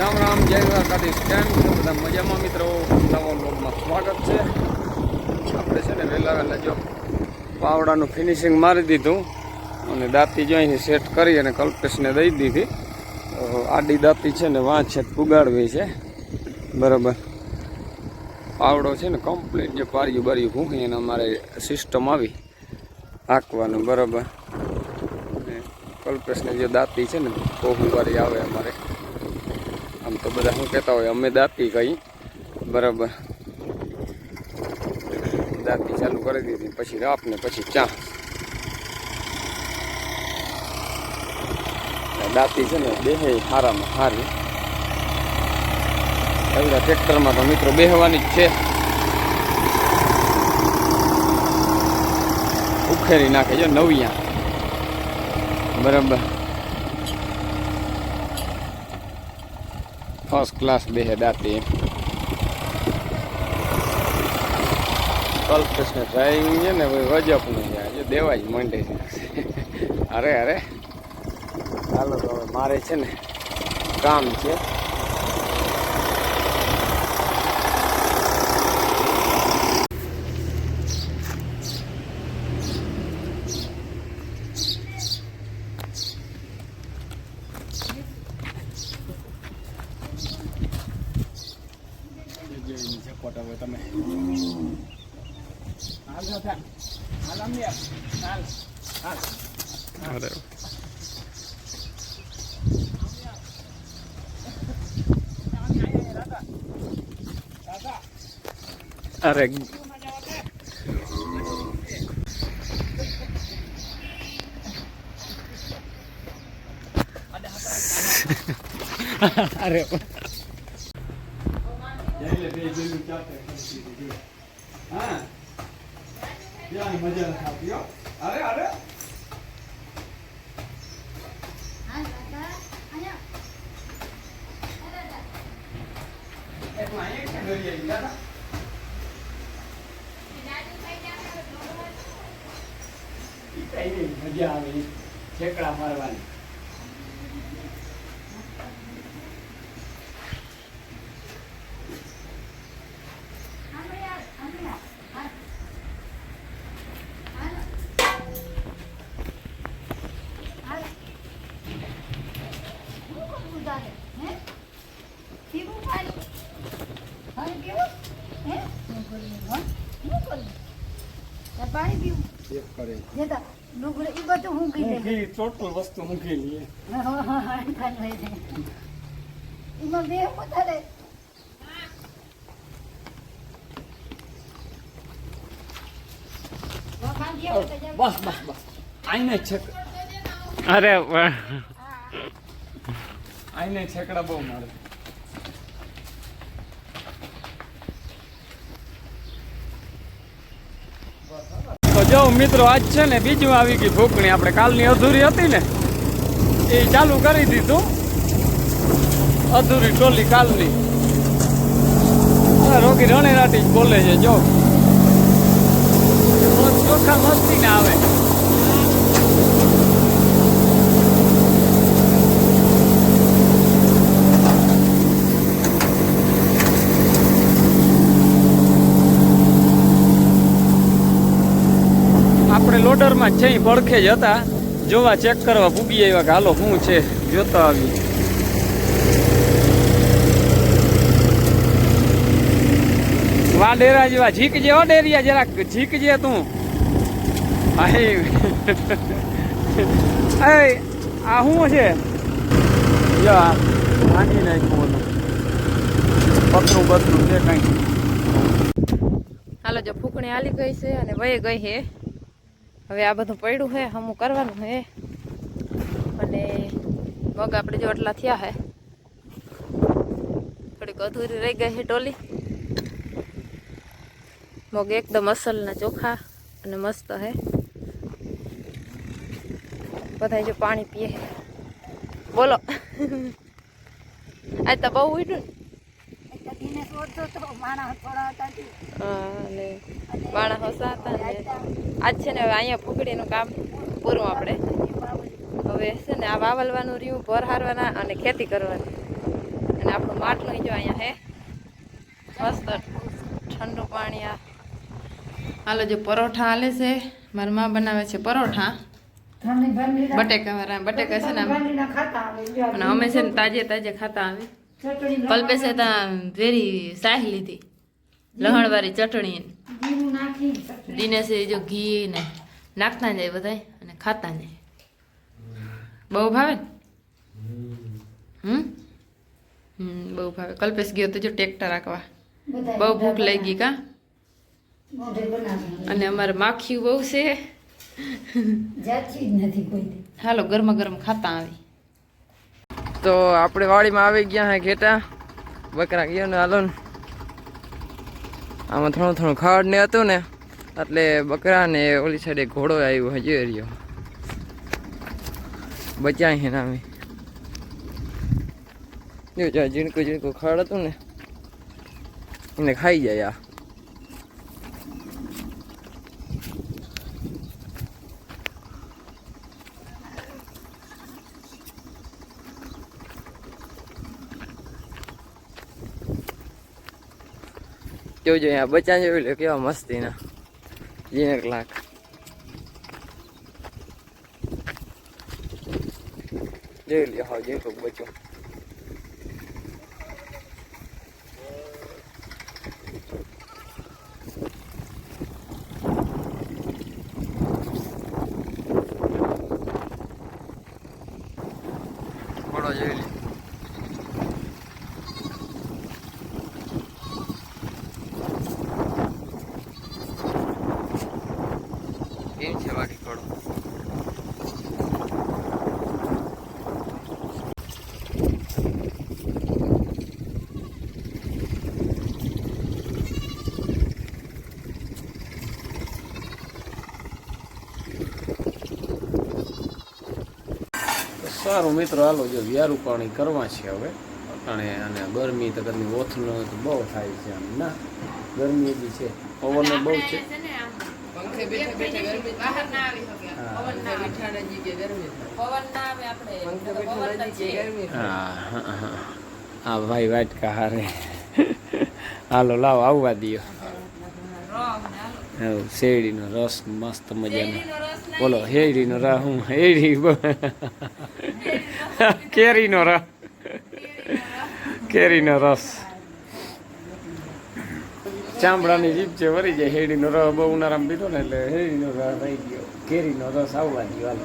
રામ રામ, જય દ્વારકાધીશ. કેમ છો બધા? મજામાં મિત્રો? નવા બ્લોગમાં સ્વાગત છે. આપણે છે ને વહેલા જો પાવડાનું ફિનિશિંગ મારી દીધું અને દાંતી જો અહીં સેટ કરી અને કલ્પેશને દઈ દીધી. આડી દાંતી છે ને વાંચ છે પુગાડવી છે બરાબર. પાવડો છે ને કમ્પ્લીટ જે પાર્યું બાર્યું ભૂંકી એને અમારે સિસ્ટમ આવી હાંકવાનું બરાબર. કલ્પેશને જે દાંતી છે ને પોહુવારી આવે અમારે, આમ તો બધા શું કહેતા હોય અમે દાંતી કહી બરાબર. દાંતી ચાલુ કરી દીધી, પછી રાપ ને પછી ચા. દાંતી છે ને બેહે હારામાં હારી. એવડા ટ્રેક્ટરમાં તો મિત્રો બેહવાની જ છે. ઉખેરી નાખે છે નવિયા બરાબર. ફર્સ્ટ ક્લાસ બેહે દાંતી. કલ્પેશને ડ્રાઇવિંગ છે ને વજપ નહીં જાય, દેવાય જ માંડે છે. અરે અરે ચાલો તો હવે મારે છે ને કામ છે. તમે અરે અરે હા મજા નથી. અરે અરે મજા આવે ઠેકડા મારવાની. ટોટલ વસ્તુ મૂકી લઈએ. બસ બસ બસ આઈને છે. અરે આઈને છેકડા બહુ મારે. તો જો મિત્રો આજ છે ને બીજું આવી ગઈ ફૂંકણી. આપણે કાલની અધૂરી હતી ને એ ચાલુ કરી દીધું. અધૂરી ટોલી કાલની રોકી રણેરાટી જ બોલે છે. જો ચોખા મસ્તી ના આવે. આપણે લોડરમાં છે પડખે જ હતા, જોવા ચેક કરવા પૂગી આવ્યા કે હાલો શું છે જોતા આવી. વાડેરા જેવા ઝીકજે, ઓડેરિયા જરાક ઝીકજે તું. આ શું છે ભાંગી નાખ્યું પતરું બતરું છે કઈ. હાલો જો ફૂકણી હાલી ગઈ છે અને વહી ગઈ છે. હવે આ બધું પડ્યું છે હમું કરવાનું છે. અને મગ આપણે જો આટલા થયા છે, થોડીક અધૂરી રહી ગઈ છે ટોલી. મગ એકદમ અસલના ચોખા અને મસ્ત છે. બધા જો પાણી પીએ. બોલો આજ તો બહુ ઉઠ્યું ને માણસ હતા ને. આજ છે ને હવે અહીંયા ફૂકડીનું કામ પૂરું. આપણે હવે છે ને આ વાવલવાનું રહ્યું, ભર હારવાના અને ખેતી કરવાની. અને અને આપણું માટલું જો અહીંયા હે મસ્ત ઠંડુ પાણી. આ હાલો જો પરોઠા હાલે છે, મારી માં બનાવે છે પરોઠા બટેકા વાળા. બટેકા છે ને અને અમે છે ને તાજે તાજે ખાતા આવે. કલ્પેશે ત્યાં વેરી સાહી લીધી લહણવાળી ચટણી, દિનેશે જો ઘી ને નાખતા જાય બધા અને ખાતા જાય. બહુ ભાવે ને? બહુ ભાવે. કલ્પેશ ગયો તો જો ટ્રેક્ટર રાખવા, બહુ ભૂખ લાગી કા. અને અમારે માખીયું બહુ છે. હાલો ગરમા ગરમ ખાતા આવી. તો આપણે વાડીમાં આવી ગયા હે ઘેટા બકરા ગયો ને. હાલો ને આમાં થોડું થોડું ખાડ ને હતું ને એટલે બકરા ને ઓલી સાઈડે ઘોડો આવ્યો હજી રહ્યો બચ્યા હે નામે જો ઝીણકું ઝીણકું ખાડ હતું ને એને ખાઈ જાય. આ જોજો અહીંયા બચ્ચા જોઈ લો કેવા મસ્તી ના ઝીણક લાખ. જોઈ લ્યો હા ઝીણકું બચ્ચું. થોડો જોઈ લ્યો. કેમ છે બાકી થોડો? સારું મિત્રો, હાલો જો વ્યારું પાણી કરવા છે હવે અટાણે. અને ગરમી તો કદી ઓથનો તો બહુ થાય છે આમ ના, ગરમી બી છે, પવન બહુ છે. પંખે બેઠા બેઠા ગરમી બહાર ના આવી શકે. પવન ના બેઠા નજી કે ગરમી પવન ના આવે આપણે પંખે બેઠા નજી કે ગરમી. હા ભાઈ વાટકા હારે. હાલો લાવો આવવા દયો. શેરડીનો રસ મસ્ત મજાનો. બોલો શેરડીનો રસ. હું શેરડી કેરીનો રસ. કેરીનો રસ ચામડાની જીભ છે વરી જાય. શેરડીનો રસ બહુ ઉનાળામાં પીધો ને એટલે શેરડીનો રસ રહી ગયો. કેરીનો રસ આવવા દયો હાલો.